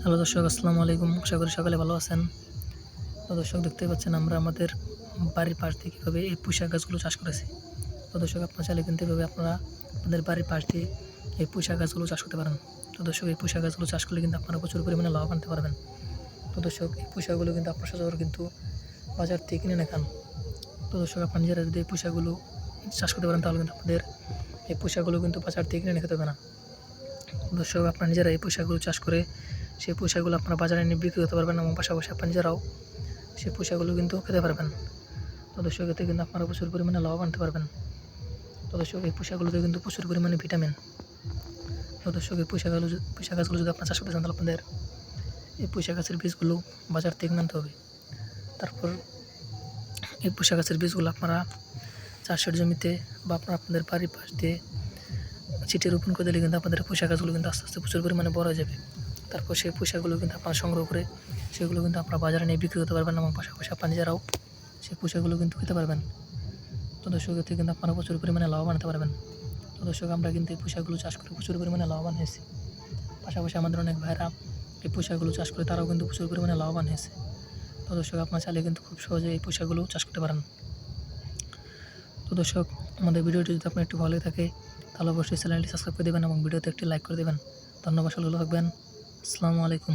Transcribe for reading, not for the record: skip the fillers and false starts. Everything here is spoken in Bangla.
হ্যালো দর্শক, আসসালামু আলাইকুম। আশা করি সকালে ভালো আছেন। তো দর্শক, দেখতেই পাচ্ছেন আমরা আমাদের বাড়ির পাশ দিয়ে কীভাবে এই পুঁই গাছগুলো চাষ করেছি। তো দর্শক, আপনারা চাইলে কিন্তু এভাবে আপনারা আপনাদের বাড়ির পাশ দিয়ে এই পুঁই গাছগুলো চাষ করতে পারেন। তো দর্শক, এই পুঁই গাছগুলো চাষ করলে কিন্তু আপনারা প্রচুর পরিমাণে লাভ আনতে পারবেন। তো দর্শক, এই পুঁই কিন্তু আপনার সচরাচর কিন্তু বাজার থেকে কিনে এনে খান। তো দর্শক, আপনারা নিজেরা যদি এই পুঁই চাষ করতে পারেন তাহলে কিন্তু আপনাদের এই পুঁই কিন্তু বাজার থেকে কিনে এনে খেতে হবে না। দর্শক, আপনারা নিজেরা এই পুঁই চাষ করে সেই পুঁই আপনারা বাজারে নিয়ে বিক্রি করতে পারবেন এবং পাশাপাশি আপনারা নিজেরাও সেই পুঁই কিন্তু খেতে পারবেন। তো দর্শক, এতে কিন্তু আপনারা প্রচুর পরিমাণে লাভ আনতে পারবেন। তো দর্শক, এই পুঁই কিন্তু প্রচুর পরিমাণে ভিটামিন। তো দর্শক, এই পুঁই গাছগুলো যদি আপনারা চাষ করতে চান তাহলে আপনাদের এই পুঁই গাছের বীজগুলো বাজার থেকে আনতে হবে। তারপর এই পুঁই গাছের বীজগুলো আপনারা চাষের জমিতে বা আপনাদের বাড়ির পাশ দিয়ে ছিটিয়ে রোপণ করে দিলে কিন্তু আপনাদের পুঁই গাছগুলো কিন্তু আস্তে আস্তে প্রচুর পরিমাণে বড় হয়ে যাবে। তারপর সেই পুঁই কিন্তু আপনারা সংগ্রহ করে সেগুলো কিন্তু আপনারা বাজারে নিয়ে বিক্রি করতে পারবেন এবং পাশাপাশি আপনারা নিজেরাও সেই পুঁই কিন্তু খেতে পারবেন। তো দর্শক, এতে কিন্তু আপনারা প্রচুর পরিমাণে লাভবান হতে পারবেন। তো দর্শক, আমরা কিন্তু এই পুঁই চাষ করে প্রচুর পরিমাণে লাভবান হয়েছি। পাশাপাশি আমাদের অনেক ভাইরা এই পুঁই চাষ করে তারাও কিন্তু প্রচুর পরিমাণে লাভবান হয়েছে। তো দর্শক, আপনারা চাইলে কিন্তু খুব সহজে এই পুঁই চাষ করতে পারেন। তো দর্শক, আমাদের ভিডিওটি যদি আপনার একটু ভালো থাকে তাহলে অবশ্যই চ্যানেলটি সাবস্ক্রাইব করে দেবেন এবং ভিডিওতে একটি লাইক করে দেবেন। ধন্যবাদ, ভালো থাকবেন। আসসালামু আলাইকুম।